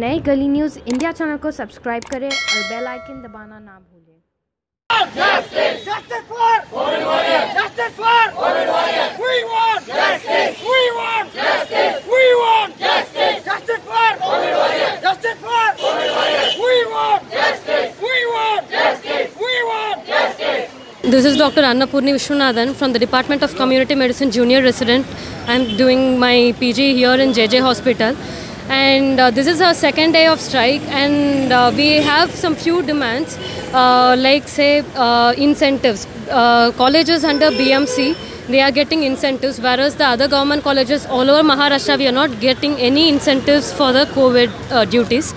नए गली news India channel को सब्सक्राइब करें और बेल आइकन दबाना ना भूलें। Justice! Justice for COVID warriors! Justice for COVID warriors! We want justice! We want justice! We want justice! Justice for COVID warriors! Justice for COVID warriors! We want justice! We want justice! We want justice! This is Dr. Annapurni Vishwanathan from the Department of Community Medicine Junior Resident. I am doing my PG here in JJ Hospital. And this is our second day of strike, and we have some few demands like say incentives. Colleges under BMC, they are getting incentives, whereas the other government colleges all over Maharashtra, we are not getting any incentives for the COVID duties.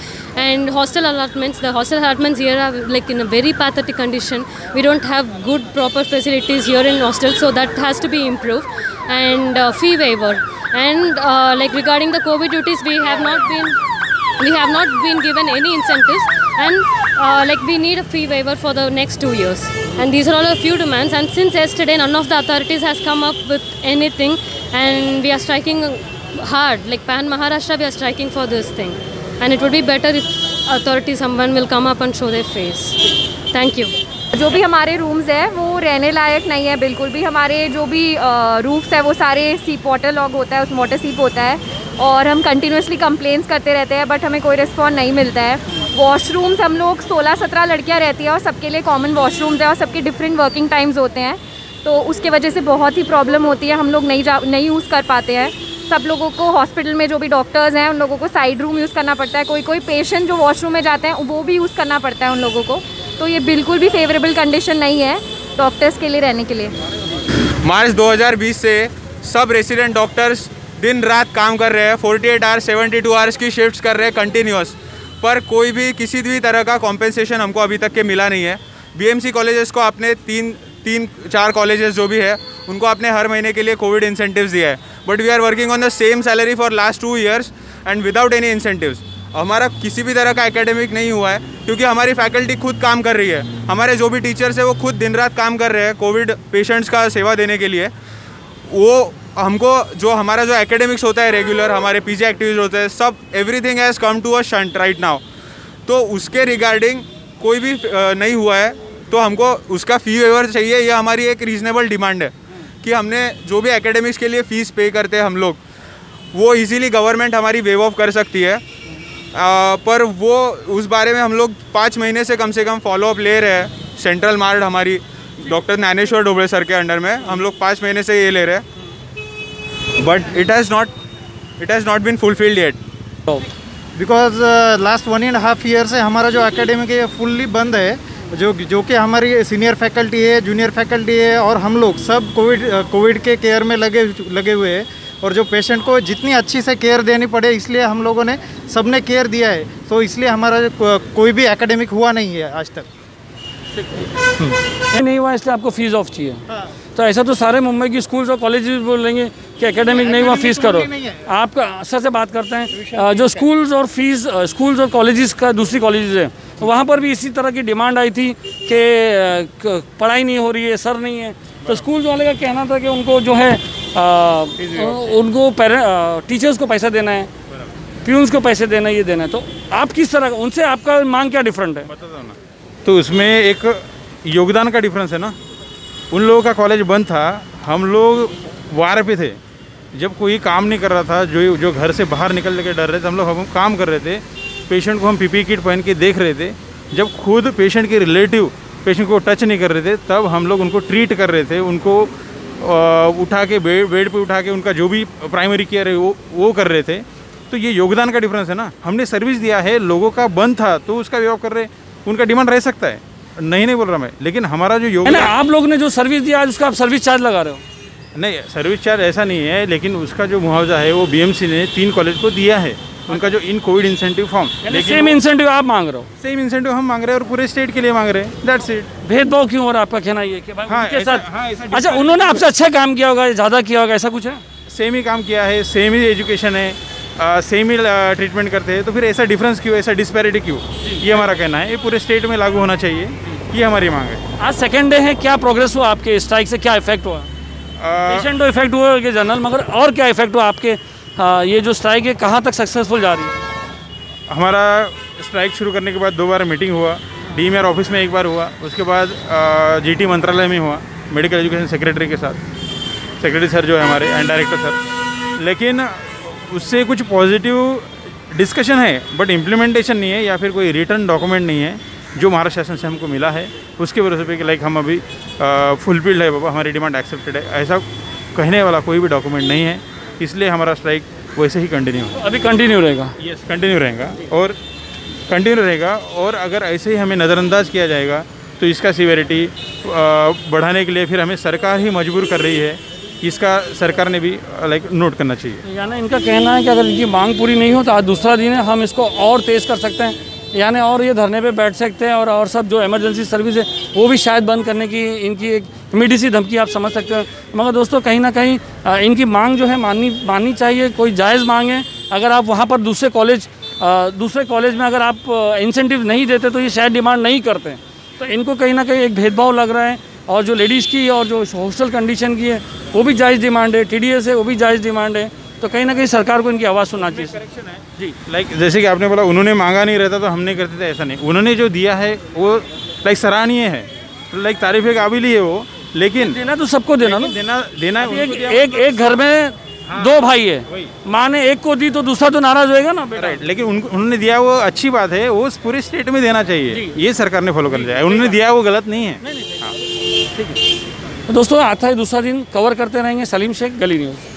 And hostel allotments, the hostel allotments here are like in a very pathetic condition. We don't have good proper facilities here in hostels, so that has to be improved. And fee waiver. And like regarding the COVID duties, we have not been given any incentives, and like we need a fee waiver for the next 2 years. And these are all a few demands. And since yesterday, none of the authorities has come up with anything, and we are striking hard. Like Pan Maharashtra, we are striking for this thing. And it would be better if authorities, someone will come up and show their face. Thank you. जो भी हमारे rooms है वो रहने लायक नहीं है बिल्कुल भी। हमारे जो भी रूफ्स है वो सारे सीप वाटर लॉग होता है, उस वाटर सीप होता है, और हम कंटिन्यूसली कंप्लेंट्स करते रहते हैं, बट हमें कोई रिस्पॉन्स नहीं मिलता है। वॉशरूम्स हम लोग 16-17 लड़कियां रहती हैं और सबके लिए कॉमन वॉशरूम्स है और सबके डिफरेंट वर्किंग टाइम्स होते हैं, तो उसके वजह से बहुत ही प्रॉब्लम होती है। हम लोग नहीं यूज़ कर पाते हैं। सब लोगों को हॉस्पिटल में जो भी डॉक्टर्स हैं उन लोगों को साइड रूम यूज़ करना पड़ता है। कोई पेशेंट जो वॉशरूम में जाते हैं वो भी यूज़ करना पड़ता है उन लोगों को। तो ये बिल्कुल भी फेवरेबल कंडीशन नहीं है डॉक्टर्स के लिए रहने के लिए। मार्च 2020 से सब रेसिडेंट डॉक्टर्स दिन रात काम कर रहे हैं, 48 आवर्स 72 आवर्स की शिफ्ट्स कर रहे हैं कंटिन्यूस, पर कोई भी किसी भी तरह का कॉम्पेंसेशन हमको अभी तक के मिला नहीं है। बीएमसी कॉलेजेस को आपने तीन चार कॉलेजेस जो भी है उनको आपने हर महीने के लिए कोविड इंसेंटिव्स दिया है, but we are working on the same salary for last 2 years and without any incentives. हमारा किसी भी तरह का एकेडमिक नहीं हुआ है क्योंकि हमारी फैकल्टी खुद काम कर रही है। हमारे जो भी टीचर्स है वो खुद दिन रात काम कर रहे हैं कोविड पेशेंट्स का सेवा देने के लिए। वो हमको जो हमारा जो एकेडमिक्स होता है रेगुलर, हमारे पीजी एक्टिविटीज होते हैं, सब everything has come to a shunt right now. तो उसके रिगार्डिंग कोई भी नहीं हुआ है, तो हमको उसका फ़ी वेवर चाहिए। ये हमारी एक रीज़नेबल डिमांड है कि हमने जो भी एकेडमिक्स के लिए फ़ीस पे करते हैं हम लोग, वो इजीली गवर्नमेंट हमारी वेव ऑफ कर सकती है, पर वो उस बारे में हम लोग 5 महीने से कम फॉलोअप ले रहे हैं। सेंट्रल मार्ड हमारी डॉक्टर ज्ञानेश्वर डोबळे सर के अंडर में हम लोग 5 महीने से ये ले रहे हैं, but it has not been fulfilled yet because last 1.5 year से हमारा जो एकेडमिक है फुल्ली बंद है। जो कि हमारी सीनियर फैकल्टी है, जूनियर फैकल्टी है, और हम लोग सब कोविड के केयर में लगे हुए हैं, और जो पेशेंट को जितनी अच्छी से केयर देनी पड़े इसलिए हम लोगों ने सबने केयर दिया है, तो इसलिए हमारा कोई भी एकेडमिक हुआ नहीं है आज तक। नहीं हुआ इसलिए आपको फीस ऑफ चाहिए। तो ऐसा तो सारे मुंबई की स्कूल्स और कॉलेजेस बोलेंगे कि एकेडमिक नहीं हुआ फीस करो। आपका सर से बात करते हैं, जो स्कूल्स और कॉलेजेस का दूसरी कॉलेजेस है वहाँ पर भी इसी तरह की डिमांड आई थी कि पढ़ाई नहीं हो रही है, सर नहीं है। तो स्कूल वाले का कहना था कि उनको जो है उनको टीचर्स को पैसा देना है, प्यून्स को पैसे देना है, ये देना है। तो आप किस तरह उनसे आपका मांग क्या डिफरेंट है? तो उसमें एक योगदान का डिफरेंस है ना। उन लोगों का कॉलेज बंद था, हम लोग वार पे थे, जब कोई काम नहीं कर रहा था, जो घर से बाहर निकलने के डर रहे थे, हम काम कर रहे थे। पेशेंट को हम पीपी किट पहन के देख रहे थे। जब खुद पेशेंट के रिलेटिव पेशेंट को टच नहीं कर रहे थे, तब हम लोग उनको ट्रीट कर रहे थे, उनको उठा के बेड पे उठा के उनका जो भी प्राइमरी केयर है वो कर रहे थे। तो ये योगदान का डिफरेंस है ना। हमने सर्विस दिया है, लोगों का बंद था तो उसका व्यवहार कर रहे, उनका डिमांड रह सकता है, नहीं बोल रहा मैं, लेकिन हमारा जो योगदान आप लोग ने जो सर्विस दिया आज उसका आप सर्विस चार्ज लगा रहे हो? नहीं, सर्विस चार्ज ऐसा नहीं है, लेकिन उसका जो मुआवजा है वो बीएमसी ने 3 कॉलेज को दिया है, उनका जो इन Covid incentive form. Same incentive आप मांग रहे हो? सेम इंसेंटिव हम मांग रहे हैं और पूरे स्टेट के लिए मांग रहे हैं, दैट्स इट। भेदभाव क्यों हो रहा है? आपका कहना ये कि भाई उनके साथ अच्छा उन्होंने आपसे अच्छा काम किया होगा, ज़्यादा किया होगा, ऐसा कुछ है? सेम ही काम किया है, सेम ही एजुकेशन है, सेम ही ट्रीटमेंट करते हैं, तो फिर ऐसा डिफरेंस क्यों, ऐसा डिस्पैरिटी क्यों? ये हमारा कहना है, ये पूरे स्टेट में लागू होना चाहिए, ये हमारी मांग है। आज सेकेंड डे है, क्या प्रोग्रेस हुआ आपके स्ट्राइक से, क्या इफेक्ट हुआ? पेशेंट को इफेक्ट हुआ कि जनरल, मगर और क्या इफेक्ट हुआ आपके ये जो स्ट्राइक है कहाँ तक सक्सेसफुल जा रही है? हमारा स्ट्राइक शुरू करने के बाद 2 बार मीटिंग हुआ, DMR ऑफिस में 1 बार हुआ, उसके बाद GT मंत्रालय में हुआ मेडिकल एजुकेशन सेक्रेटरी के साथ, सेक्रेटरी सर जो है हमारे एंड डायरेक्टर सर। लेकिन उससे कुछ पॉजिटिव डिस्कशन है बट इम्प्लीमेंटेशन नहीं है या फिर कोई रिटर्न डॉक्यूमेंट नहीं है जो महाराष्ट्र शासन से हमको मिला है उसके भरोसे पे कि लाइक हम अभी फुलफिल्ड है बाबा, हमारी डिमांड एक्सेप्टेड है, ऐसा कहने वाला कोई भी डॉक्यूमेंट नहीं है। इसलिए हमारा स्ट्राइक वैसे ही कंटिन्यू है। अभी कंटिन्यू रहेगा? यस, कंटिन्यू रहेगा और अगर ऐसे ही हमें नज़रअंदाज किया जाएगा तो इसका सीवियरिटी बढ़ाने के लिए फिर हमें सरकार ही मजबूर कर रही है। इसका सरकार ने भी लाइक नोट करना चाहिए। यानी इनका कहना है कि अगर इनकी मांग पूरी नहीं हो तो आज दूसरा दिन है, हम इसको और तेज़ कर सकते हैं, यानी और ये धरने पे बैठ सकते हैं और सब जो इमरजेंसी सर्विस है वो भी शायद बंद करने की इनकी एक मीठी सी धमकी आप समझ सकते हो। मगर दोस्तों कहीं ना कहीं इनकी मांग जो है माननी चाहिए, कोई जायज़ मांग है। अगर आप वहाँ पर दूसरे कॉलेज में अगर आप इंसेंटिव नहीं देते तो ये शायद डिमांड नहीं करते। तो इनको कहीं ना कहीं एक भेदभाव लग रहा है और जो लेडीज़ की और जो हॉस्टल कंडीशन की है वो भी जायज़ डिमांड है, TDS है वो भी जायज़ डिमांड है। तो कहीं ना कहीं सरकार को इनकी आवाज़ सुनना चाहिए। करेक्शन है जी, लाइक जैसे कि आपने बोला उन्होंने मांगा नहीं रहता तो हम नहीं करते थे, ऐसा नहीं। उन्होंने जो दिया है वो लाइक सराहनीय है, लाइक तारीफ के काबिल ही है वो। लेकिन देना तो सबको देना ना, देना एक घर में 2 भाई है, माँ ने एक को दी तो दूसरा तो नाराज होएगा ना बेटा। राइट, लेकिन उन्होंने दिया वो अच्छी बात है, वो पूरे स्टेट में देना चाहिए, ये सरकार ने फॉलो कर लिया है। उन्होंने दिया वो गलत नहीं है। ठीक है। तो दोस्तों आता है दूसरा दिन, कवर करते रहेंगे। सलीम शेख, गली न्यूज़।